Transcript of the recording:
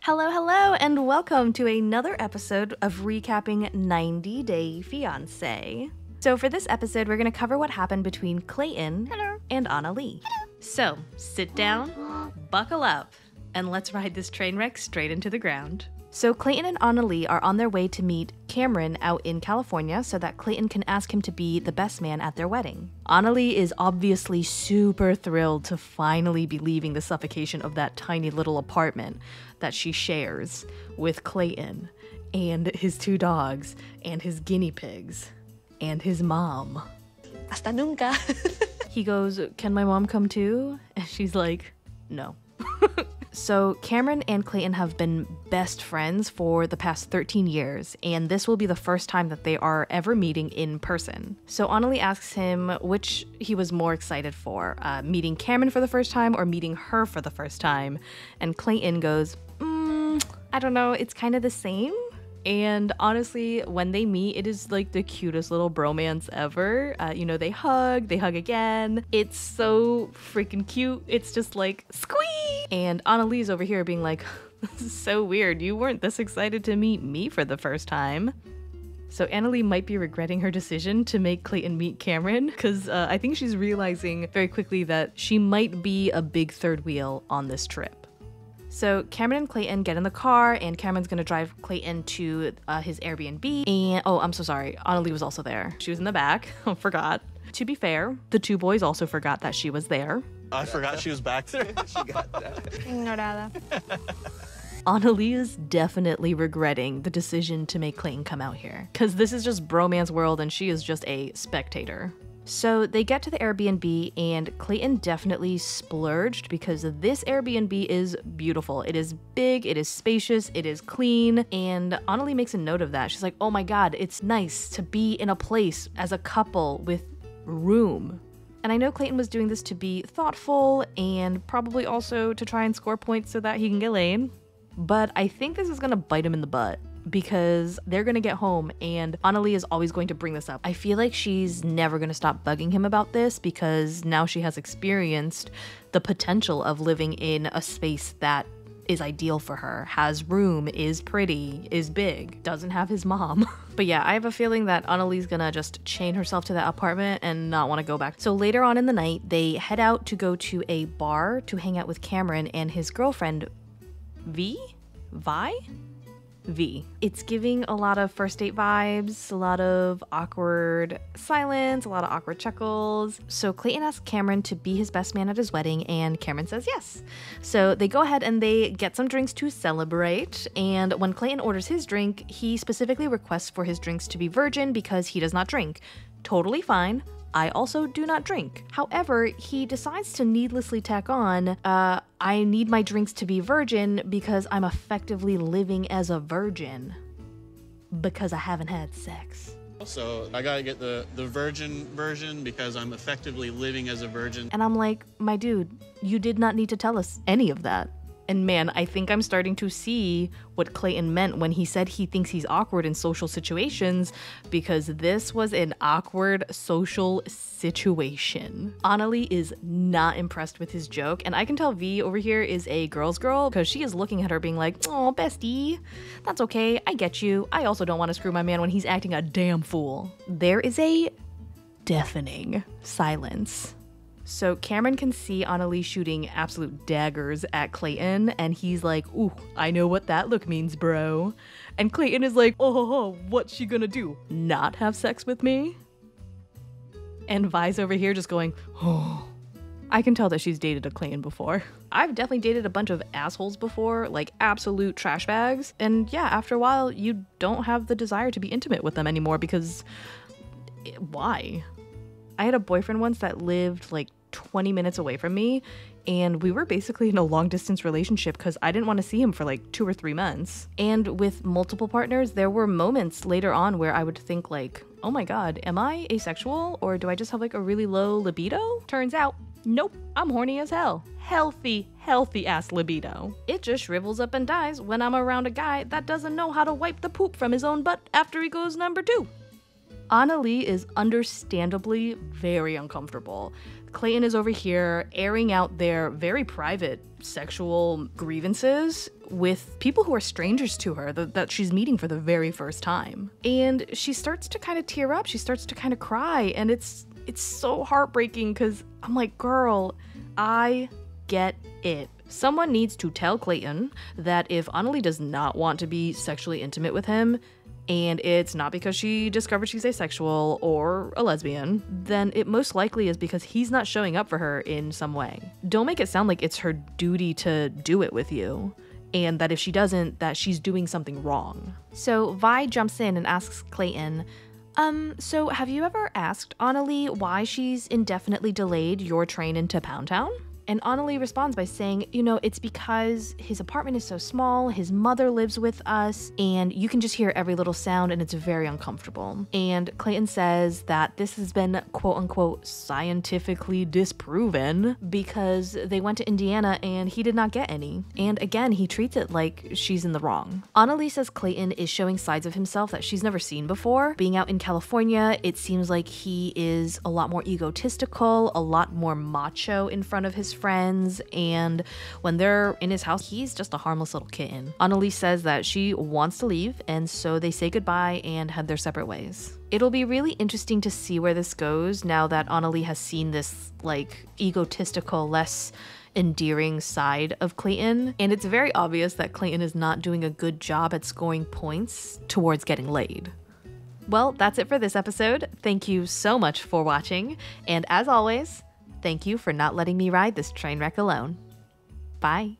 Hello, hello, and welcome to another episode of Recapping 90 Day Fiancé. So for this episode, we're going to cover what happened between Clayton and Annalie. So sit down, buckle up, and let's ride this train wreck straight into the ground. So Clayton and Annalie are on their way to meet Cameron out in California so that Clayton can ask him to be the best man at their wedding. Annalie is obviously super thrilled to finally be leaving the suffocation of that tiny little apartment that she shares with Clayton and his two dogs and his guinea pigs and his mom. Hasta nunca. He goes, "Can my mom come too?" And she's like, "No." So Cameron and Clayton have been best friends for the past 13 years, and this will be the first time that they are ever meeting in person. So Annalie asks him which he was more excited for, meeting Cameron for the first time or meeting her for the first time. And Clayton goes, I don't know, it's kind of the same. And honestly, when they meet, it is like the cutest little bromance ever. They hug again. It's so freaking cute. It's just like, squee! And Annalie's over here being like, this is so weird. You weren't this excited to meet me for the first time. So Annalie might be regretting her decision to make Clayton meet Cameron, because I think she's realizing very quickly that she might be a big third wheel on this trip. So Cameron and Clayton get in the car, and Cameron's gonna drive Clayton to his Airbnb. And oh, I'm so sorry, Annalie was also there. She was in the back. Forgot. To be fair, the two boys also forgot that she was there. I forgot she was back there. She got that. Ignorada. Annalie is definitely regretting the decision to make Clayton come out here, because this is just bromance world and she is just a spectator. So they get to the Airbnb, and Clayton definitely splurged because this Airbnb is beautiful. It is big, it is spacious, it is clean, and Annalie makes a note of that. She's like, oh my god, it's nice to be in a place as a couple with room. And I know Clayton was doing this to be thoughtful and probably also to try and score points so that he can get laid. But I think this is gonna bite him in the butt, because they're gonna get home and Annalie is always going to bring this up. I feel like she's never gonna stop bugging him about this, because now she has experienced the potential of living in a space that is ideal for her, has room, is pretty, is big, doesn't have his mom. But yeah, I have a feeling that Annalie's gonna just chain herself to that apartment and not want to go back. So later on in the night, they head out to go to a bar to hang out with Cameron and his girlfriend, Vi? It's giving a lot of first date vibes, a lot of awkward silence, a lot of awkward chuckles. So Clayton asks Cameron to be his best man at his wedding, and Cameron says yes. So they go ahead and they get some drinks to celebrate, and when Clayton orders his drink, he specifically requests for his drinks to be virgin because he does not drink. Totally fine. I also do not drink. However, he decides to needlessly tack on, I need my drinks to be virgin because I'm effectively living as a virgin because I haven't had sex. So I gotta get the virgin version because I'm effectively living as a virgin. And I'm like, my dude, you did not need to tell us any of that. And man, I think I'm starting to see what Clayton meant when he said he thinks he's awkward in social situations, because this was an awkward social situation. Annalie is not impressed with his joke, and I can tell Vi over here is a girl's girl because she is looking at her being like, oh, bestie, that's okay, I get you. I also don't want to screw my man when he's acting a damn fool. There is a deafening silence. So Cameron can see Annalie shooting absolute daggers at Clayton, and he's like, ooh, I know what that look means, bro. And Clayton is like, oh, what's she gonna do? Not have sex with me? And Vi's over here just going, oh. I can tell that she's dated a Clayton before. I've definitely dated a bunch of assholes before, like absolute trash bags. And yeah, after a while, you don't have the desire to be intimate with them anymore because why? I had a boyfriend once that lived like 20 minutes away from me, and we were basically in a long distance relationship because I didn't want to see him for like 2 or 3 months. And with multiple partners, there were moments later on where I would think like, oh my god, am I asexual or do I just have like a really low libido? Turns out, nope, I'm horny as hell. Healthy ass libido. It just shrivels up and dies when I'm around a guy that doesn't know how to wipe the poop from his own butt after he goes number 2. Annalie is understandably very uncomfortable. Clayton is over here airing out their very private sexual grievances with people who are strangers to her that she's meeting for the very first time. And she starts to kind of tear up. She starts to kind of cry. And it's so heartbreaking because I'm like, girl, I get it. Someone needs to tell Clayton that if Annalie does not want to be sexually intimate with him, and it's not because she discovered she's asexual or a lesbian, then it most likely is because he's not showing up for her in some way. Don't make it sound like it's her duty to do it with you, and that if she doesn't, that she's doing something wrong. So Vi jumps in and asks Clayton, so have you ever asked Annalie why she's indefinitely delayed your train into Pound Town? And Annalie responds by saying, it's because his apartment is so small, his mother lives with us, and you can just hear every little sound and it's very uncomfortable. And Clayton says that this has been quote unquote scientifically disproven because they went to Indiana and he did not get any. And again, he treats it like she's in the wrong. Annalie says Clayton is showing sides of himself that she's never seen before. Being out in California, it seems like he is a lot more egotistical, a lot more macho in front of his friends, and when they're in his house, he's just a harmless little kitten. Annalie says that she wants to leave, and so they say goodbye and head their separate ways. It'll be really interesting to see where this goes now that Annalie has seen this, egotistical, less endearing side of Clayton, and it's very obvious that Clayton is not doing a good job at scoring points towards getting laid. Well, that's it for this episode. Thank you so much for watching, and as always, thank you for not letting me ride this train wreck alone. Bye.